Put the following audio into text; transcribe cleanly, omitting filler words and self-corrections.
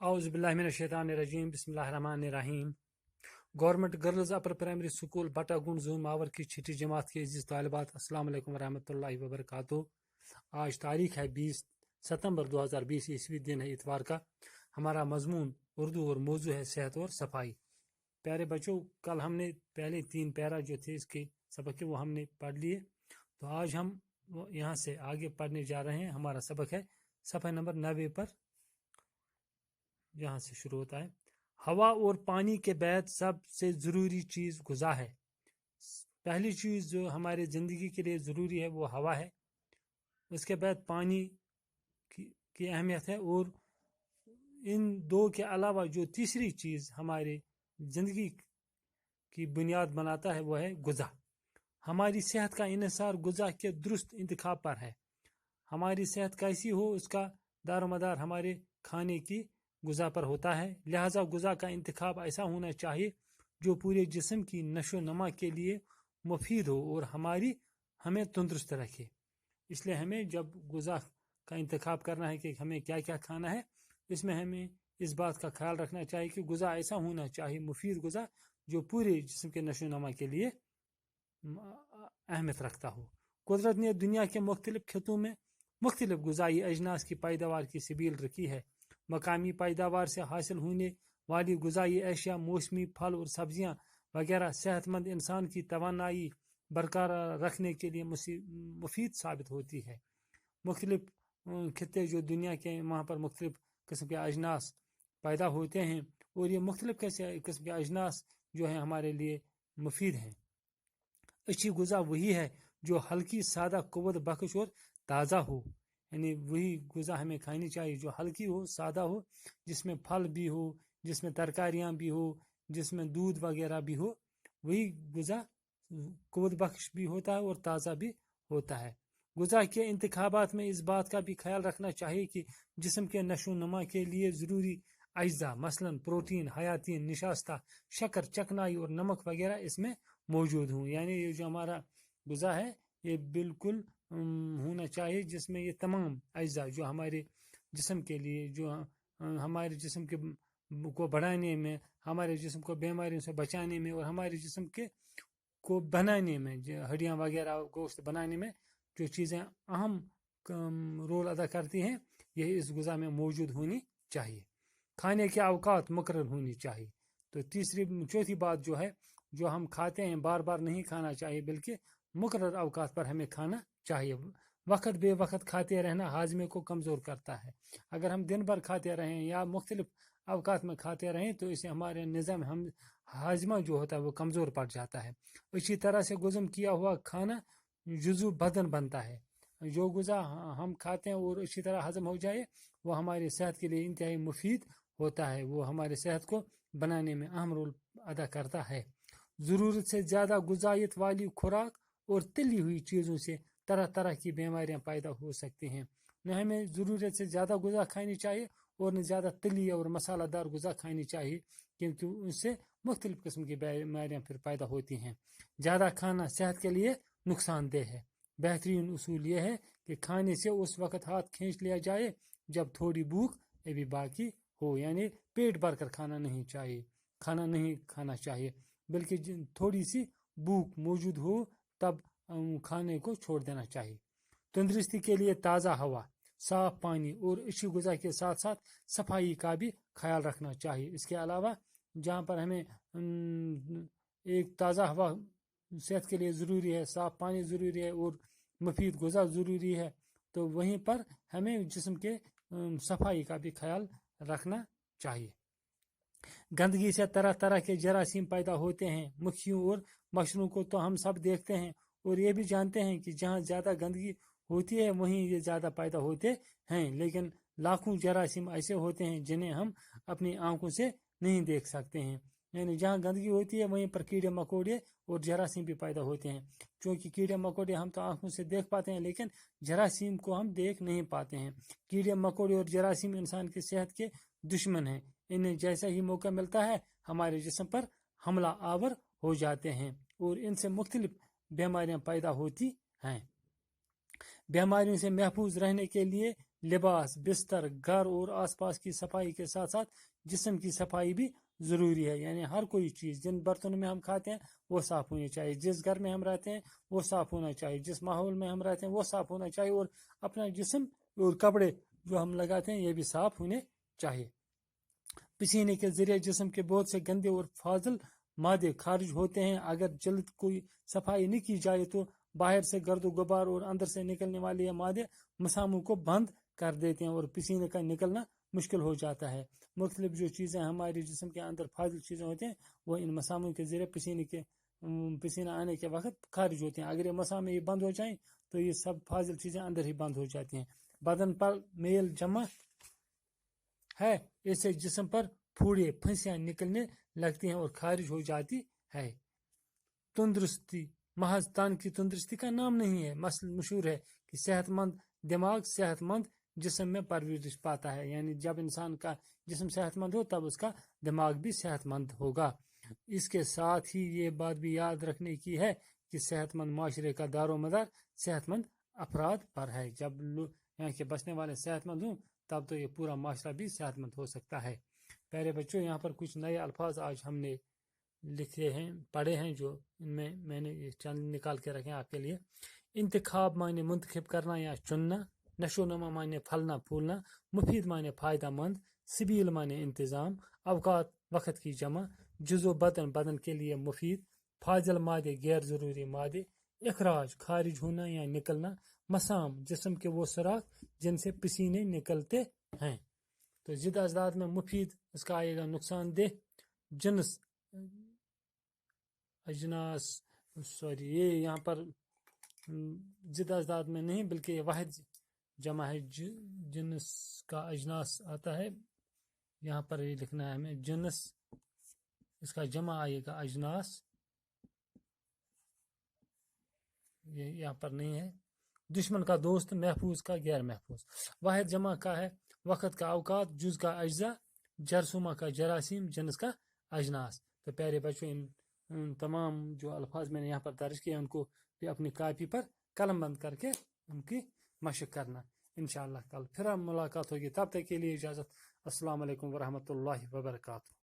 اعوذ باللہ من الشیطان الرجیم بسم اللہ الرحمن الرحیم گورنمنٹ گرلز اپر پرائمری اسکول بٹا گنڈ زون ماور کی چھٹی جماعت کے عزیز طالبات السلام علیکم ورحمۃ اللہ وبرکاتہ۔ آج تاریخ ہے 20 ستمبر 2020 عیسوی، دن ہے اتوار کا۔ ہمارا مضمون اردو اور موضوع ہے صحت اور صفائی۔ پیارے بچوں، کل ہم نے پہلے 3 پیرا جو تھے اس کے سبق کے وہ ہم نے پڑھ لیے، تو آج ہم یہاں سے آگے پڑھنے جا رہے ہیں۔ ہمارا سبق ہے صفحہ نمبر 90 پر، یہاں سے شروع ہوتا ہے۔ ہوا اور پانی کے بعد سب سے ضروری چیز غذا ہے۔ پہلی چیز جو ہمارے زندگی کے لیے ضروری ہے وہ ہوا ہے، اس کے بعد پانی کی اہمیت ہے، اور ان دو کے علاوہ جو تیسری چیز ہمارے زندگی کی بنیاد بناتا ہے وہ ہے غذا۔ ہماری صحت کا انحصار غذا کے درست انتخاب پر ہے۔ ہماری صحت کیسی ہو اس کا دار و مدار ہمارے کھانے کی غذا پر ہوتا ہے، لہذا غذا کا انتخاب ایسا ہونا چاہیے جو پورے جسم کی نشو و نما کے لیے مفید ہو اور ہمیں تندرست رکھے۔ اس لیے ہمیں جب غذا کا انتخاب کرنا ہے کہ ہمیں کیا کیا کھانا ہے، اس میں ہمیں اس بات کا خیال رکھنا چاہیے کہ غذا ایسا ہونا چاہیے، مفید غذا جو پورے جسم کے نشو و نما کے لیے اہمیت رکھتا ہو۔ قدرت نے دنیا کے مختلف خطوں میں مختلف غذائی اجناس کی پیداوار کی سبیل رکھی ہے۔ مقامی پیداوار سے حاصل ہونے والی غذائی اشیاء، موسمی پھل اور سبزیاں وغیرہ صحت مند انسان کی توانائی برقرار رکھنے کے لیے مفید ثابت ہوتی ہے۔ مختلف خطے جو دنیا کے، وہاں پر مختلف قسم کے اجناس پیدا ہوتے ہیں، اور یہ مختلف قسم کے اجناس جو ہیں ہمارے لیے مفید ہیں۔ اچھی غذا وہی ہے جو ہلکی، سادہ، قوت بخش اور تازہ ہو، یعنی وہی غذا ہمیں کھانی چاہیے جو ہلکی ہو، سادہ ہو، جس میں پھل بھی ہو، جس میں ترکاریاں بھی ہو، جس میں دودھ وغیرہ بھی ہو۔ وہی غذا قوت بخش بھی ہوتا ہے اور تازہ بھی ہوتا ہے۔ غذا کے انتخابات میں اس بات کا بھی خیال رکھنا چاہیے کہ جسم کے نشو و نما کے لیے ضروری اجزاء مثلاً پروٹین، حیاتین، نشاستہ، شکر، چکنائی اور نمک وغیرہ اس میں موجود ہوں۔ یعنی یہ جو ہمارا غذا ہے یہ بالکل ہونا چاہیے جس میں یہ تمام اجزاء جو ہمارے جسم کے لیے، جو ہمارے جسم کے کو بڑھانے میں، ہمارے جسم کو بیماریوں سے بچانے میں، اور ہمارے جسم کے کو بنانے میں، ہڈیاں وغیرہ گوشت بنانے میں جو چیزیں اہم رول ادا کرتی ہیں، یہ اس غذا میں موجود ہونی چاہیے۔ کھانے کے اوقات مقرر ہونی چاہیے۔ تو چوتھی بات جو ہے، جو ہم کھاتے ہیں بار بار نہیں کھانا چاہیے، بلکہ مقرر اوقات پر ہمیں کھانا چاہیے۔ وقت بے وقت کھاتے رہنا ہاضمے کو کمزور کرتا ہے۔ اگر ہم دن بھر کھاتے رہیں یا مختلف اوقات میں کھاتے رہیں تو اسے ہمارے نظام ہاضمہ جو ہوتا ہے وہ کمزور پڑ جاتا ہے۔ اسی طرح سے ہضم کیا ہوا کھانا جزو بدن بنتا ہے۔ جو غذا ہم کھاتے ہیں اور اسی طرح ہضم ہو جائے وہ ہماری صحت کے لیے انتہائی مفید ہوتا ہے، وہ ہمارے صحت کو بنانے میں اہم رول ادا کرتا ہے۔ ضرورت سے زیادہ غذائیت والی خوراک اور تلی ہوئی چیزوں سے طرح طرح کی بیماریاں پیدا ہو سکتی ہیں۔ نہ ہمیں ضرورت سے زیادہ غذا کھانی چاہیے اور نہ زیادہ تلی اور مسالہ دار غذا کھانی چاہیے، کیونکہ اس سے مختلف قسم کی بیماریاں پھر پیدا ہوتی ہیں۔ زیادہ کھانا صحت کے لیے نقصان دہ ہے۔ بہترین اصول یہ ہے کہ کھانے سے اس وقت ہاتھ کھینچ لیا جائے جب تھوڑی بھوک ابھی باقی ہو، یعنی پیٹ بھر کر کھانا نہیں کھانا چاہیے، بلکہ تھوڑی سی بھوک موجود ہو تب کھانے کو چھوڑ دینا چاہیے۔ تندرستی کے لیے تازہ ہوا، صاف پانی اور اچھی غذا کے ساتھ ساتھ صفائی کا بھی خیال رکھنا چاہیے۔ اس کے علاوہ جہاں پر ہمیں ایک تازہ ہوا صحت کے لیے ضروری ہے، صاف پانی ضروری ہے اور مفید غذا ضروری ہے، تو وہیں پر ہمیں جسم کے صفائی کا بھی خیال رکھنا چاہیے۔ گندگی سے طرح طرح کے جراثیم پیدا ہوتے ہیں۔ مکھیوں اور مچھروں کو تو ہم سب دیکھتے ہیں اور یہ بھی جانتے ہیں کہ جہاں زیادہ گندگی ہوتی ہے وہیں یہ زیادہ پیدا ہوتے ہیں، لیکن لاکھوں جراثیم ایسے ہوتے ہیں جنہیں ہم اپنی آنکھوں سے نہیں دیکھ سکتے ہیں۔ یعنی جہاں گندگی ہوتی ہے وہیں پر کیڑے مکوڑے اور جراثیم بھی پیدا ہوتے ہیں۔ چونکہ کیڑے مکوڑے ہم تو آنکھوں سے دیکھ پاتے ہیں لیکن جراثیم کو ہم دیکھ نہیں پاتے ہیں۔ کیڑے مکوڑے اور جراثیم انسان کی صحت کے دشمن ہیں۔ انہیں جیسا ہی موقع ملتا ہے ہمارے جسم پر حملہ آور ہو جاتے ہیں اور ان سے مختلف بیماریاں پیدا ہوتی ہیں۔ بیماریوں سے محفوظ رہنے کے لیے لباس، بستر، گھر اور آس پاس کی صفائی کے ساتھ ساتھ جسم کی صفائی بھی ضروری ہے. یعنی ہر کوئی چیز، جن برتنوں میں ہم کھاتے ہیں وہ صاف ہونی چاہیے، جس گھر میں ہم رہتے ہیں وہ صاف ہونا چاہیے، جس ماحول میں ہم رہتے ہیں وہ صاف ہونا چاہیے، اور اپنا جسم اور کپڑے جو ہم لگاتے ہیں یہ بھی صاف ہونے چاہیے. پسینے کے ذریعے جسم کے بہت سے گندے اور فاضل مادے خارج ہوتے ہیں. اگر جلد کوئی صفائی نہیں کی جائے تو باہر سے گرد و غبار اور اندر سے نکلنے والے یہ مادے مساموں کو بند کر دیتے ہیں اور پسینے کا نکلنا مشکل ہو جاتا ہے. مختلف جو چیزیں ہمارے جسم کے اندر فاضل چیزیں ہوتے ہیں وہ ان مساموں کے ذریعے پسینہ آنے کے وقت خارج ہوتے ہیں. اگر یہ مسامے یہ بند ہو جائیں تو یہ سب فاضل چیزیں اندر ہی بند ہو جاتی ہیں. بدن پر میل جمع ہے، اس سے جسم پر پھوڑے پھنسیاں نکلنے لگتی ہیں اور خارج ہو جاتی ہے. تندرستی محض تن کی تندرستی کا نام نہیں ہے. مشہور ہے کہ صحت مند دماغ صحت مند جسم میں پرورش پاتا ہے. یعنی جب انسان کا جسم صحت مند ہو تب اس کا دماغ بھی صحت مند ہوگا. اس کے ساتھ ہی یہ بات بھی یاد رکھنے کی ہے کہ صحت مند معاشرے کا دار و مدار صحت مند افراد پر ہے. جب یہاں کے بسنے والے صحت مند ہوں تب تو یہ پورا معاشرہ بھی صحت مند ہو سکتا ہے. پیارے بچوں، یہاں پر کچھ نئے الفاظ آج ہم نے لکھے ہیں، پڑھے ہیں، جو ان میں نے یہ چند نکال کے رکھے ہیں آپ کے لیے. انتخاب معنی منتخب کرنا یا چننا، نشو و نما معنی پھلنا پھولنا، مفید معنی فائدہ مند، سبیل معنی انتظام، اوقات وقت کی جمع، جزو بدن بدن کے لیے مفید، فاضل مادے غیر ضروری مادے، اخراج خارج ہونا یا نکلنا، مسام جسم کے وہ سوراخ جن سے پسینے نکلتے ہیں. تو ضد اجداد میں مفید اس کا آئے گا نقصان دہ، جنس اجناس یہ یہاں پر ضد اجداد میں نہیں بلکہ یہ واحد جمع ہے. جنس کا اجناس آتا ہے، یہاں پر یہ لکھنا ہے ہمیں جنس، اس کا جمع آئے گا اجناس، یہ یہاں پر نہیں ہے. دشمن کا دوست، محفوظ کا غیر محفوظ. واحد جمع کا ہے وقت کا اوقات، جز کا اجزا، جرثومہ کا جراثیم، جنس کا اجناس. تو پیارے بچوں، ان تمام جو الفاظ میں نے یہاں پر درج کیے ان کو بھی اپنی کاپی پر قلم بند کر کے ان کی مشق کرنا. انشاءاللہ کل پھر ہم ملاقات ہوگی، تب تک کے لیے اجازت. السلام علیکم ورحمۃ اللہ وبرکاتہ.